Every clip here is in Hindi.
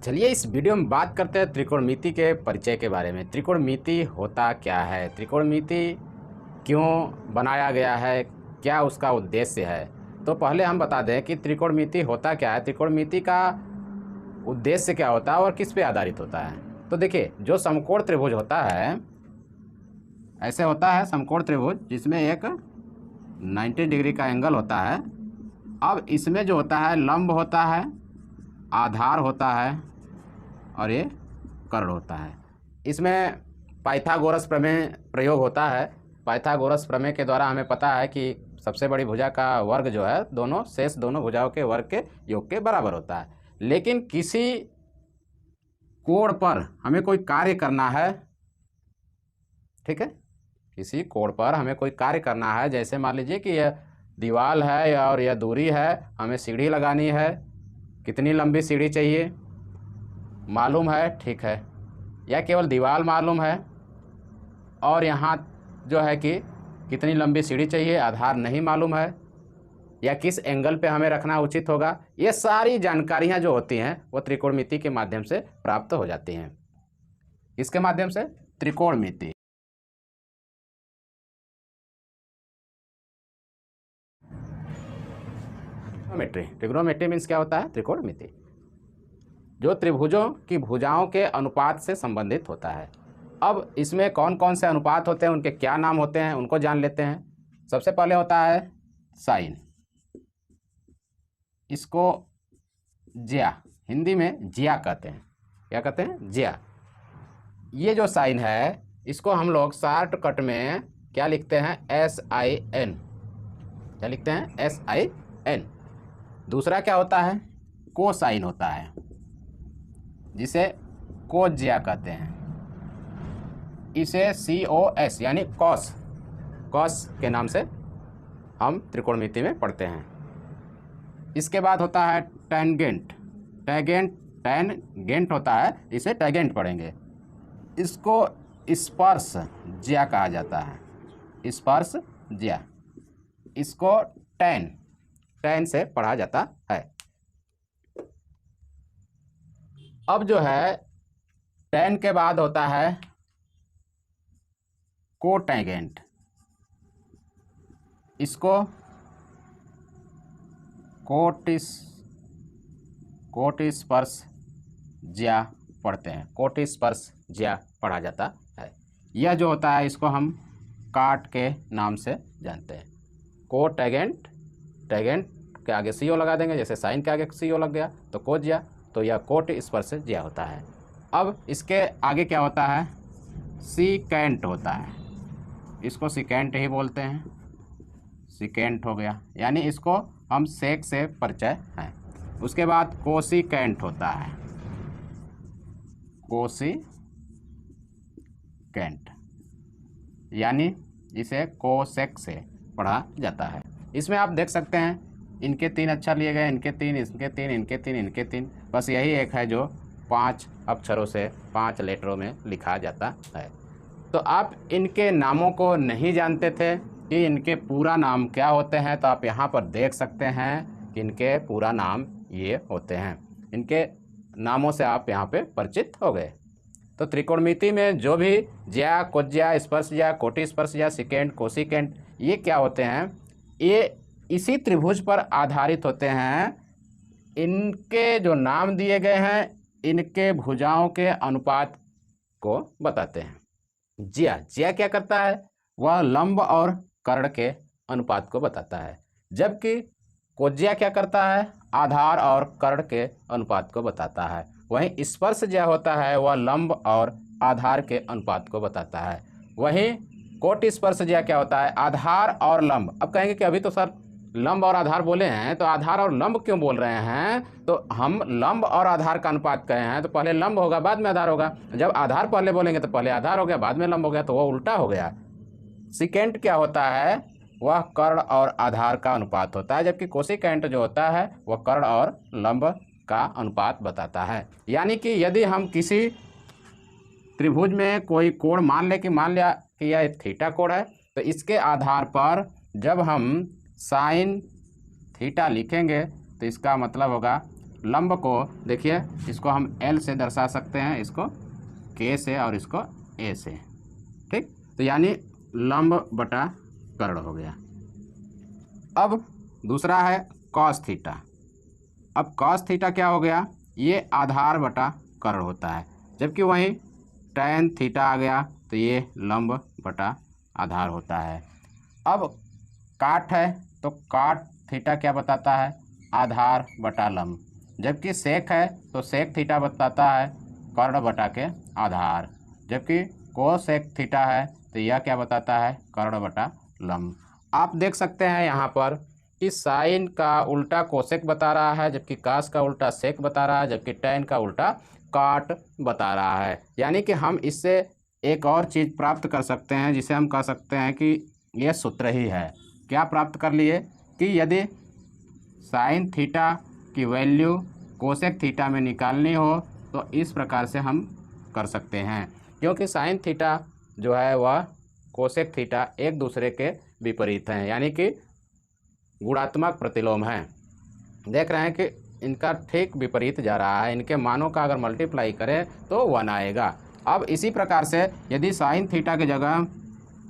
चलिए इस वीडियो में बात करते हैं त्रिकोणमिति के परिचय के बारे में। त्रिकोणमिति होता क्या है, त्रिकोणमिति क्यों बनाया गया है, क्या उसका उद्देश्य है। तो पहले हम बता दें कि त्रिकोणमिति होता क्या है, त्रिकोणमिति का उद्देश्य क्या होता है और किस पे आधारित होता है। तो देखिए, जो समकोण त्रिभुज होता है, ऐसे होता है समकोण त्रिभुज जिसमें एक 90 डिग्री का एंगल होता है। अब इसमें जो होता है लंब होता है, आधार होता है और ये कर्ण होता है। इसमें पाइथागोरस प्रमेय प्रयोग होता है। पाइथागोरस प्रमेय के द्वारा हमें पता है कि सबसे बड़ी भुजा का वर्ग जो है दोनों शेष दोनों भुजाओं के वर्ग के योग के बराबर होता है। लेकिन किसी कोण पर हमें कोई कार्य करना है, ठीक है, किसी कोण पर हमें कोई कार्य करना है। जैसे मान लीजिए कि यह दीवार है और यह दूरी है, हमें सीढ़ी लगानी है। कितनी लंबी सीढ़ी चाहिए मालूम है, ठीक है, या केवल दीवार मालूम है और यहाँ जो है कि कितनी लंबी सीढ़ी चाहिए आधार नहीं मालूम है, या किस एंगल पे हमें रखना उचित होगा। ये सारी जानकारियाँ जो होती हैं वो त्रिकोणमिति के माध्यम से प्राप्त हो जाती हैं। इसके माध्यम से त्रिकोणमिति। ट्रिग्नोमेट्री मीन्स क्या होता है, त्रिकोणमिति जो त्रिभुजों की भुजाओं के अनुपात से संबंधित होता है। अब इसमें कौन कौन से अनुपात होते हैं, उनके क्या नाम होते हैं, उनको जान लेते हैं। सबसे पहले होता है साइन, इसको ज्या, हिंदी में ज्या कहते हैं। क्या कहते हैं, ज्या। ये जो साइन है इसको हम लोग शॉर्टकट में क्या लिखते हैं, SIN। क्या लिखते हैं, SIN। दूसरा क्या होता है, कोसाइन होता है, जिसे कोज्या कहते हैं। इसे COS यानी कॉस के नाम से हम त्रिकोणमिति में पढ़ते हैं। इसके बाद होता है टैंजेंट। टैंजेंट होता है, इसे टैंजेंट पढ़ेंगे। इसको स्पर्श ज्या कहा जाता है, स्पर्श ज्या। इसको टैन से पढ़ा जाता है। अब जो है टैन के बाद होता है कोटैंजेंट। इसको कोट स्पर्श ज्या पढ़ते हैं, कोट स्पर्श ज्या पढ़ा जाता है। यह जो होता है इसको हम काट के नाम से जानते हैं। कोटैंजेंट, टैंजेंट के आगे CO लगा देंगे, जैसे साइन के आगे CO लग गया तो कोज्या, तो यह कोट स्पर्श ज्या होता है। अब इसके आगे क्या होता है, सिकेंट होता है। इसको सिकेंट ही बोलते हैं, सिकेंट हो गया, यानी इसको हम सेक से परिचय है। उसके बाद कोसिकेंट होता है, कोसिकेंट, यानी इसे कोसेक से पढ़ा जाता है। इसमें आप देख सकते हैं इनके 3 अक्षर लिए गए, इनके 3, इसके 3, इनके 3, इनके 3। बस यही एक है जो 5 अक्षरों से 5 लेटरों में लिखा जाता है। तो आप इनके नामों को नहीं जानते थे कि इनके पूरा नाम क्या होते हैं, तो आप यहाँ पर देख सकते हैं कि इनके पूरा नाम ये होते हैं। इनके नामों से आप यहाँ पे परिचित हो गए। तो त्रिकोणमिति में जो भी ज्या, कोज्या, स्पर्शज्या, कोटि स्पर्शज्या, सिकेंट, कोसिकेंट, ये क्या होते हैं, ये इसी त्रिभुज पर आधारित होते हैं। इनके जो नाम दिए गए हैं इनके भुजाओं के अनुपात को बताते हैं। ज्या क्या करता है, वह लंब और कर्ण के अनुपात को बताता है, जबकि कोज्या क्या करता है, आधार और कर्ण के अनुपात को बताता है। वहीं स्पर्श ज्या होता है वह लंब और आधार के अनुपात को बताता है। वहीं कोटि स्पर्श ज्या क्या होता है, आधार और लंब। अब कहेंगे कि अभी तो सर लंब और आधार बोले हैं, तो आधार और लंब क्यों बोल रहे हैं, तो हम लंब और आधार का अनुपात कहे हैं, तो पहले लंब होगा बाद में आधार होगा। जब आधार पहले बोलेंगे तो पहले आधार हो गया बाद में लंब हो गया, तो वो उल्टा हो गया। सिकेंट क्या होता है, वह कर्ण और आधार का अनुपात होता है, जबकि कोसिकेंट जो होता है वह कर्ण और लंब का अनुपात बताता है। यानी कि यदि हम किसी त्रिभुज में कोई कोण मान लिया कि यह थीटा कोण है, तो इसके आधार पर जब हम साइन थीटा लिखेंगे तो इसका मतलब होगा लंब को देखिए, इसको हम L से दर्शा सकते हैं, इसको K से और इसको A से, ठीक। तो यानी लंब बटा कर्ण हो गया। अब दूसरा है कॉस थीटा। अब कॉस थीटा क्या हो गया, ये आधार बटा कर्ण होता है, जबकि वहीं टैन थीटा आ गया तो ये लंब बटा आधार होता है। अब काट है तो काट थीटा क्या बताता है, आधार बटा लंब, जबकि सेक है तो सेक थीटा बताता है कर्ण बटा के आधार, जबकि कोसेक थीटा है तो यह क्या बताता है, कर्ण बटा लंब। आप देख सकते हैं यहाँ पर कि साइन का उल्टा कोसेक बता रहा है, जबकि कास का उल्टा सेक बता रहा है, जबकि टैन का उल्टा काट बता रहा है। यानी कि हम इससे एक और चीज़ प्राप्त कर सकते हैं, जिसे हम कह सकते हैं कि यह सूत्र ही है। क्या प्राप्त कर लिए कि यदि साइन थीटा की वैल्यू कोसेक थीटा में निकालनी हो तो इस प्रकार से हम कर सकते हैं, क्योंकि साइन थीटा जो है वह कोसेक थीटा एक दूसरे के विपरीत हैं, यानी कि गुणात्मक प्रतिलोम हैं। देख रहे हैं कि इनका ठीक विपरीत जा रहा है, इनके मानों का अगर मल्टीप्लाई करें तो 1 आएगा। अब इसी प्रकार से यदि साइन थीटा की जगह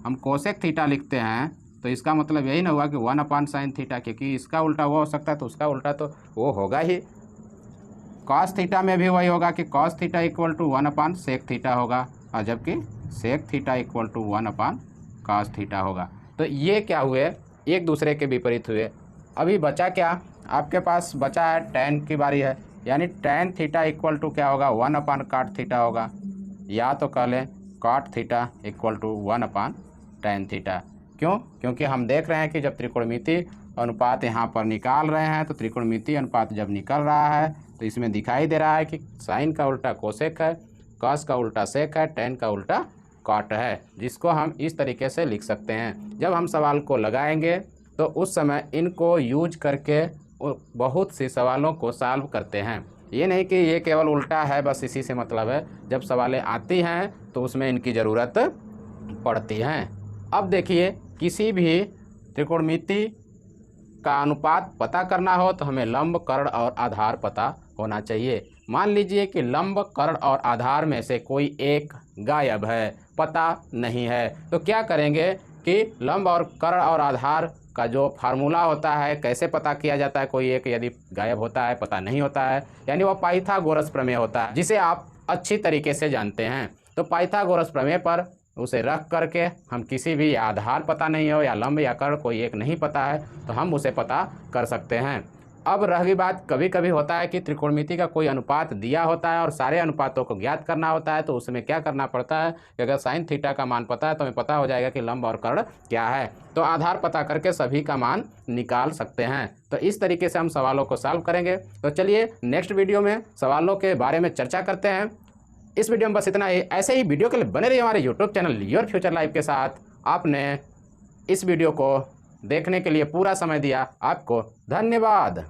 हम कोसेक थीटा लिखते हैं तो इसका मतलब यही ना हुआ कि 1/sin थीटा, क्योंकि इसका उल्टा वो हो सकता है तो उसका उल्टा तो वो होगा ही। कॉस थीटा में भी वही होगा कि cos theta equal to 1/sec theta होगा, और जबकि sec theta equal to 1/cos theta होगा। तो ये क्या हुए, एक दूसरे के विपरीत हुए। अभी बचा क्या, आपके पास बचा है टैन की बारी है, यानी टैन थीटा इक्वल टू क्या होगा, 1/cot थीटा होगा, या तो कह लें cot theta equal to 1/tan theta. क्यों, क्योंकि हम देख रहे हैं कि जब त्रिकोणमितीय अनुपात यहाँ पर निकाल रहे हैं तो त्रिकोणमितीय अनुपात जब निकल रहा है तो इसमें दिखाई दे रहा है कि साइन का उल्टा कोसेक है, कॉस का उल्टा सेक है, टैन का उल्टा कॉट है, जिसको हम इस तरीके से लिख सकते हैं। जब हम सवाल को लगाएंगे तो उस समय इनको यूज करके बहुत से सवालों को सॉल्व करते हैं। ये नहीं कि ये केवल उल्टा है बस इसी से मतलब है, जब सवालें आती हैं तो उसमें इनकी ज़रूरत पड़ती हैं। अब देखिए, किसी भी त्रिकोणमिति का अनुपात पता करना हो तो हमें लंब, कर्ण और आधार पता होना चाहिए। मान लीजिए कि लंब, कर्ण और आधार में से कोई एक गायब है, पता नहीं है, तो क्या करेंगे कि लंब और कर्ण और आधार का जो फार्मूला होता है, कैसे पता किया जाता है, कोई एक यदि गायब होता है, पता नहीं होता है, यानी वह पाइथागोरस प्रमेय होता है, जिसे आप अच्छी तरीके से जानते हैं। तो पाइथागोरस प्रमेय पर उसे रख करके हम किसी भी आधार पता नहीं हो या लंब या कर्ण कोई एक नहीं पता है तो हम उसे पता कर सकते हैं। अब रही बात, कभी कभी होता है कि त्रिकोणमिति का कोई अनुपात दिया होता है और सारे अनुपातों को ज्ञात करना होता है, तो उसमें क्या करना पड़ता है कि अगर साइन थीटा का मान पता है तो हमें पता हो जाएगा कि लंब और कर्ण क्या है, तो आधार पता करके सभी का मान निकाल सकते हैं। तो इस तरीके से हम सवालों को सॉल्व करेंगे। तो चलिए नेक्स्ट वीडियो में सवालों के बारे में चर्चा करते हैं। इस वीडियो में बस इतना ही। ऐसे ही वीडियो के लिए बने रहिए हमारे YouTube channel your future life के साथ। आपने इस वीडियो को देखने के लिए पूरा समय दिया, आपको धन्यवाद।